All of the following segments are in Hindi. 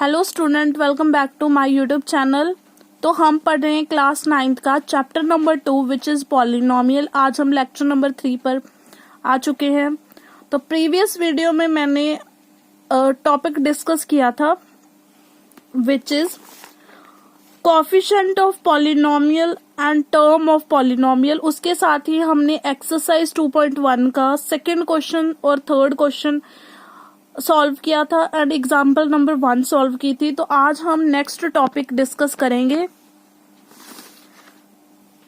Hello student, welcome back to my YouTube channel. तो हम पढ़ रहे हैं क्लास 9th का chapter number 2 which is polynomial. आज हम लेक्चर नंबर 3 पर आ चुके हैं। तो प्रीवियस वीडियो में मैंने टॉपिक डिस्कस किया था which is coefficient of polynomial and term of polynomial. उसके साथ ही हमने एक्सरसाइज 2.1 का सेकेंड क्वेश्चन और थर्ड क्वेश्चन सॉल्व किया था एंड एग्जाम्पल नंबर 1 सॉल्व की थी। तो आज हम नेक्स्ट टॉपिक डिस्कस करेंगे।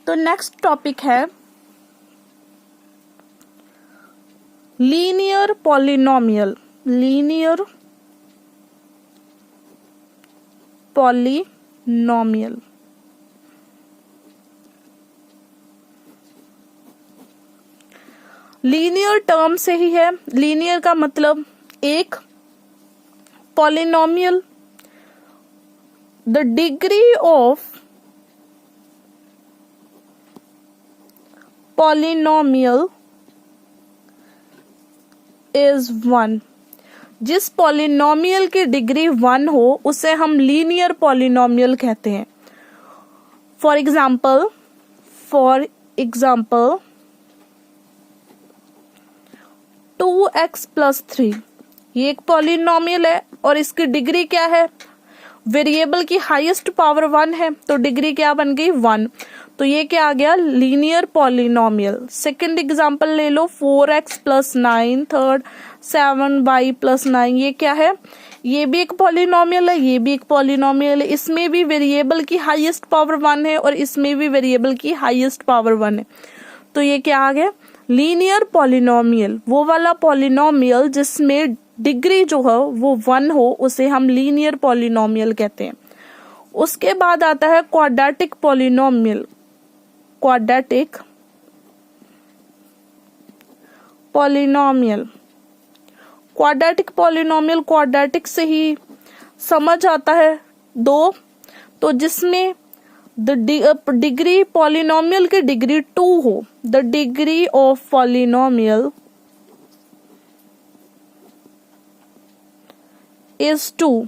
तो नेक्स्ट टॉपिक है linear polynomial. Linear polynomial linear term से ही है। लीनियर का मतलब एक polynomial the degree of polynomial is 1। जिस पॉलिनोमियल की डिग्री 1 हो उसे हम लीनियर पॉलिनोमियल कहते हैं। फॉर एग्जाम्पल 2x + 3 ये एक पॉलिनोमियल है और इसकी डिग्री क्या है? वेरिएबल की हाईएस्ट पावर 1 है तो डिग्री क्या बन गई? 1। तो ये क्या आ गया? Linear polynomial. सेकंड एग्जांपल ले लो 4x + 9, थर्ड 7y + 9। ये क्या है? ये भी एक पॉलिनोमियल है, ये भी एक पॉलिनोमियल है। इसमें भी वेरिएबल की हाईएस्ट पावर 1 है और इसमें भी वेरिएबल की हाईएस्ट पावर 1 है। तो ये क्या आ गया? Linear polynomial. वो वाला पॉलिनोमियल जिसमें डिग्री जो है वो 1 हो उसे हम लीनियर पॉलिनोमियल कहते हैं। उसके बाद आता है quadratic polynomial. Quadratic polynomial quadratic polynomial quadratic से ही समझ आता है 2। तो जिसमें डिग्री पॉलिनोमियल की डिग्री 2 हो। The degree of polynomial is 2।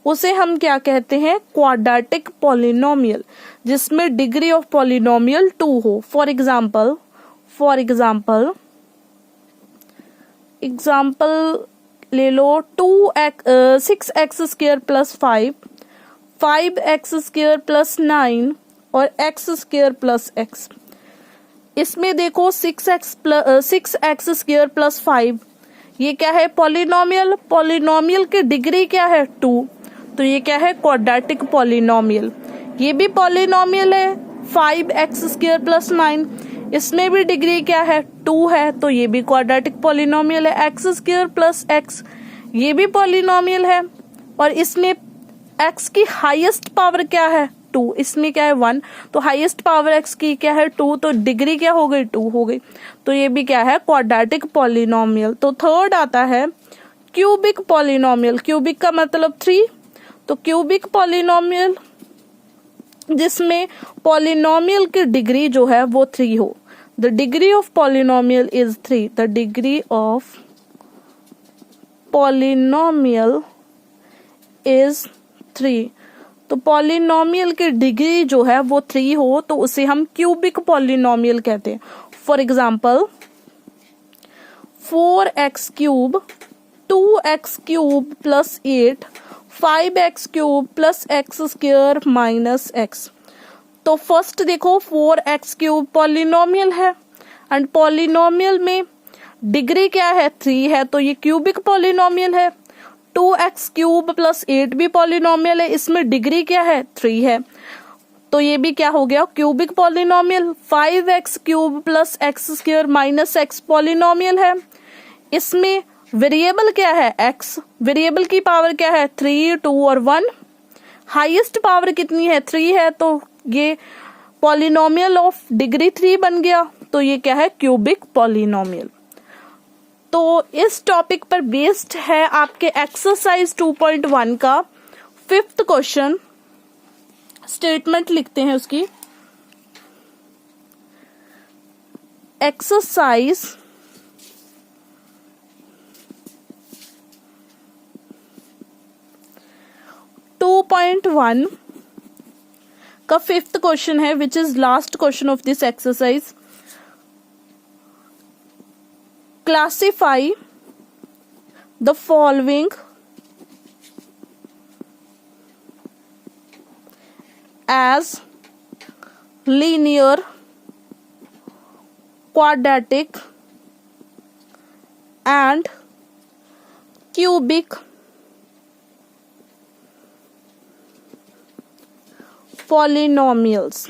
उसे हम क्या कहते हैं? क्वाड्रेटिक पॉलिनोमियल, जिसमें डिग्री ऑफ पॉलिनोमियल 2 हो। फॉर एग्जाम्पल ले लो 6x² + 5, 5x² + 9 और x² + x। इसमें देखो 6x² + 5 ये क्या है? पॉलिनोमियल। पॉलिनोमियल की डिग्री क्या है? 2। तो ये क्या है? Quadratic polynomial. ये भी पॉलिनोमियल है 5x² + 9। इसमें भी डिग्री क्या है? 2 है। तो ये भी क्वाड्रेटिक पॉलिनोमियल है। x² + x ये भी पॉलिनोमियल है और इसमें x की हाईएस्ट पावर क्या है? 2। इसमें क्या है? 1। तो हाईएस्ट पावर x की क्या है? 2। तो डिग्री क्या हो गई? 2 हो गई। तो ये भी क्या है? Quadratic polynomial. तो थर्ड आता है क्यूबिक पॉलिनोमियल। क्यूबिक का मतलब 3। तो क्यूबिक पॉलिनोमियल जिसमें पॉलिनोमियल की डिग्री जो है वो 3 हो। The degree of polynomial is 3। The degree of polynomial is 3। तो पॉलिनोमियल की डिग्री जो है वो 3 हो तो उसे हम क्यूबिक पॉलिनोमियल कहते हैं। For example 4x³ 2x³ + 8 5x³ + x² - x। तो फर्स्ट देखो 4x³ पॉलिनोमियल है एंड पॉलिनोमियल में डिग्री क्या है? 3 है। तो ये क्यूबिक पॉलिनोमियल है। 2x³ + 8 भी पॉलिनोमियल है, इसमें डिग्री क्या है? 3 है। तो ये भी क्या हो गया? Cubic polynomial. 5x³ + x² - x polynomial है। इसमें वेरिएबल क्या है? x। वेरिएबल की पावर क्या है? 3, 2 और 1। हाईएस्ट पावर कितनी है? 3 है। तो ये पॉलिनोमियल ऑफ डिग्री 3 बन गया। तो ये क्या है? Cubic polynomial. तो इस टॉपिक पर बेस्ड है आपके एक्सरसाइज 2.1 का 5th क्वेश्चन। स्टेटमेंट लिखते हैं उसकी। एक्सरसाइज 3.1 का फिफ्थ क्वेश्चन है, which is last question of this exercise. Classify the following as linear, quadratic and cubic polynomials।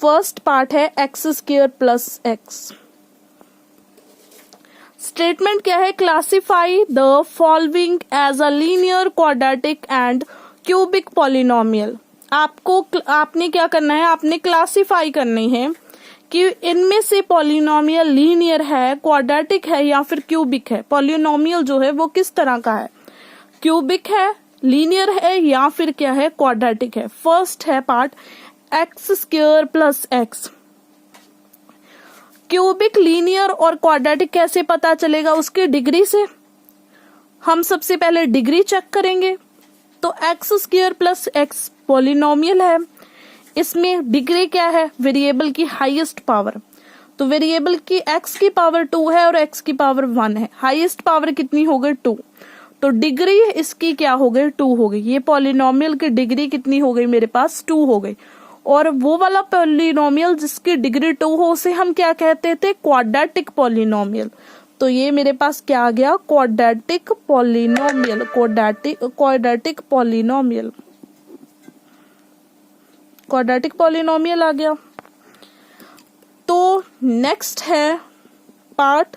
First part है x square plus x. Statement क्या है? Classify the following as a linear, quadratic and cubic polynomial. आपने क्या करना है? आपने क्लासिफाई करनी है कि इनमें से पॉलिनोमियल लीनियर है, क्वाड्रेटिक है या फिर क्यूबिक है। पॉलिनोमियल जो है वो किस तरह का है? क्यूबिक है, लीनियर है या फिर क्या है? क्वाड्रेटिक है। फर्स्ट है part x square plus x. Cubic, linear और क्वाड्रेटिक कैसे पता चलेगा? उसकी डिग्री से। हम सबसे पहले डिग्री चेक करेंगे। तो x square plus x polynomial है, इसमें डिग्री क्या है? वेरिएबल की हाईएस्ट पावर। तो वेरिएबल की एक्स की पावर 2 है और एक्स की पावर 1 है। हाईएस्ट पावर कितनी हो गई? 2। तो डिग्री इसकी क्या हो गई? 2 हो गई। ये पॉलिनोमियल की डिग्री कितनी हो गई? मेरे पास 2 हो गई। और वो वाला पॉलिनोमियल जिसकी डिग्री 2 हो उसे हम क्या कहते थे? Quadratic polynomial. तो ये मेरे पास क्या आ गया? Quadratic polynomial. Quadratic polynomial, quadratic polynomial आ गया। तो नेक्स्ट है part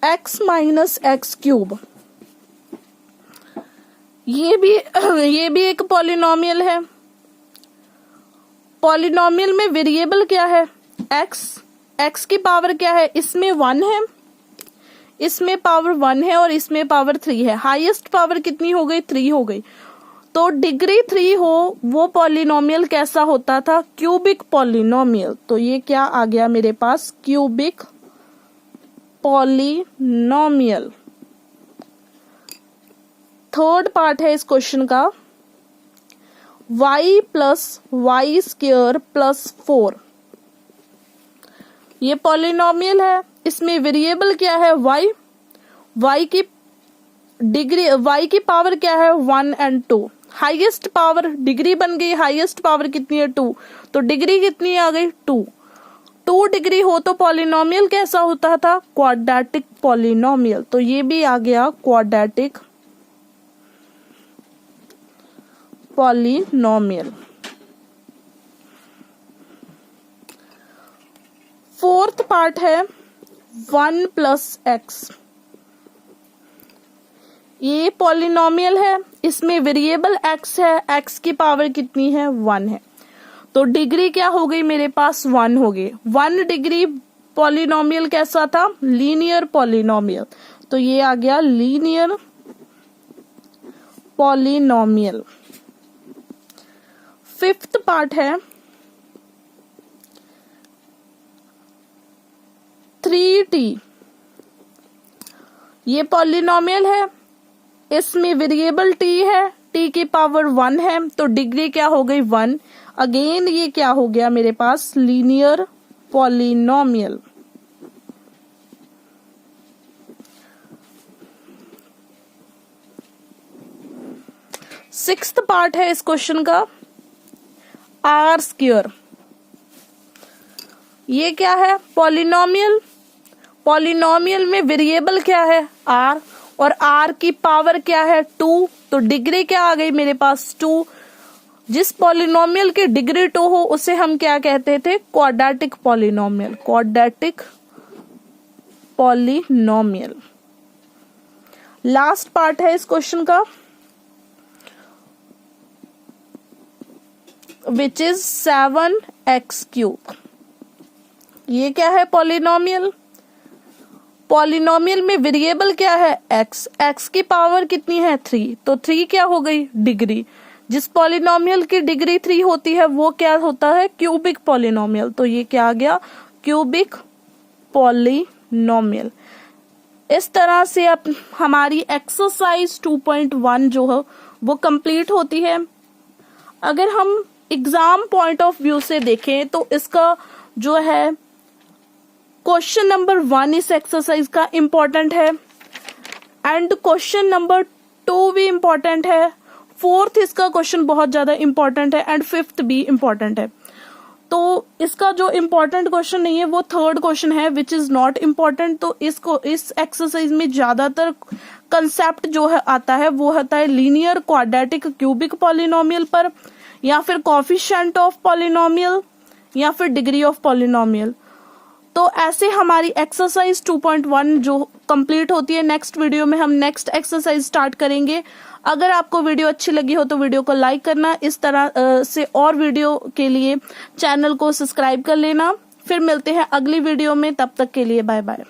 x minus x cube. ये भी एक पॉलिनोमियल है। पॉलिनोमियल में वेरिएबल क्या है? x की पावर क्या है? इसमें 1 है, इसमें पावर 1 है और इसमें पावर 3 है। हाईएस्ट पावर कितनी हो गई? 3 हो गई। तो डिग्री 3 हो वो पॉलिनोमियल कैसा होता था? Cubic polynomial. तो ये क्या आ गया मेरे पास? Cubic polynomial. थर्ड पार्ट है इस क्वेश्चन का y plus y square plus 4। ये पॉलिनोमियल है, इसमें वेरिएबल क्या है? y की डिग्री, y की पावर क्या है? 1 एंड 2। हाईएस्ट पावर डिग्री बन गई, हाईएस्ट पावर कितनी है? 2। तो डिग्री कितनी आ गई? 2 डिग्री हो तो पॉलिनोमियल कैसा होता था? Quadratic polynomial. तो ये भी आ गया क्वाड्रेटिक पॉलिनोमियल। फोर्थ पार्ट है 1 प्लस एक्स। ये पॉलिनोमियल है, इसमें वेरिएबल x है, x की पावर कितनी है? 1 है। तो डिग्री क्या हो गई मेरे पास? 1 हो गई। 1 डिग्री पॉलिनोमियल कैसा था? Linear polynomial. तो ये आ गया लीनियर पॉलिनोमियल। फिफ्थ पार्ट है 3t। ये पॉलिनोमियल है, इसमें वेरिएबल t है, t की पावर 1 है। तो डिग्री क्या हो गई? 1। अगेन ये क्या हो गया मेरे पास? Linear polynomial. सिक्स्थ पार्ट है इस क्वेश्चन का आर स्क्वायर। ये क्या है? पॉलिनोमियल। पॉलिनोमियल में वेरिएबल क्या है? r और r की पावर क्या है? 2। तो डिग्री क्या आ गई मेरे पास? 2। जिस पॉलिनोमियल की डिग्री 2 हो उसे हम क्या कहते थे? Quadratic polynomial. Quadratic polynomial. Last part है इस क्वेश्चन का विच इज 7x3। ये क्या है? पॉलिनोमियल। पॉलिनोमियल में वेरिएबल क्या है? x की पावर कितनी है? 3। तो 3 क्या हो गई? डिग्री। जिस पॉलिनोमियल की डिग्री 3 होती है वो क्या होता है? Cubic polynomial. तो ये क्या आ गया? Cubic polynomial. इस तरह से अब हमारी एक्सरसाइज 2.1 जो है वो कंप्लीट होती है। अगर हम एग्जाम पॉइंट ऑफ व्यू से देखें तो इसका जो है क्वेश्चन नंबर 1 इस एक्सरसाइज का इम्पोर्टेंट है एंड क्वेश्चन नंबर 2 भी इम्पोर्टेंट है, 4th इसका क्वेश्चन बहुत ज्यादा इम्पोर्टेंट है एंड 5th भी इम्पोर्टेंट है। तो इसका जो इम्पोर्टेंट क्वेश्चन नहीं है वो 3rd क्वेश्चन है विच इज नॉट इम्पोर्टेंट। तो इस एक्सरसाइज में ज्यादातर कंसेप्ट जो है आता है वो होता है लीनियर क्वाड्रेटिक क्यूबिक पॉलिनोमियल पर, या फिर कोफिशिएंट ऑफ पॉलिनोमियल, या फिर डिग्री ऑफ पॉलिनोमियल। तो ऐसे हमारी एक्सरसाइज 2.1 जो कंप्लीट होती है। नेक्स्ट वीडियो में हम नेक्स्ट एक्सरसाइज स्टार्ट करेंगे। अगर आपको वीडियो अच्छी लगी हो तो वीडियो को लाइक करना, इस तरह से और वीडियो के लिए चैनल को सब्सक्राइब कर लेना। फिर मिलते हैं अगली वीडियो में, तब तक के लिए बाय बाय।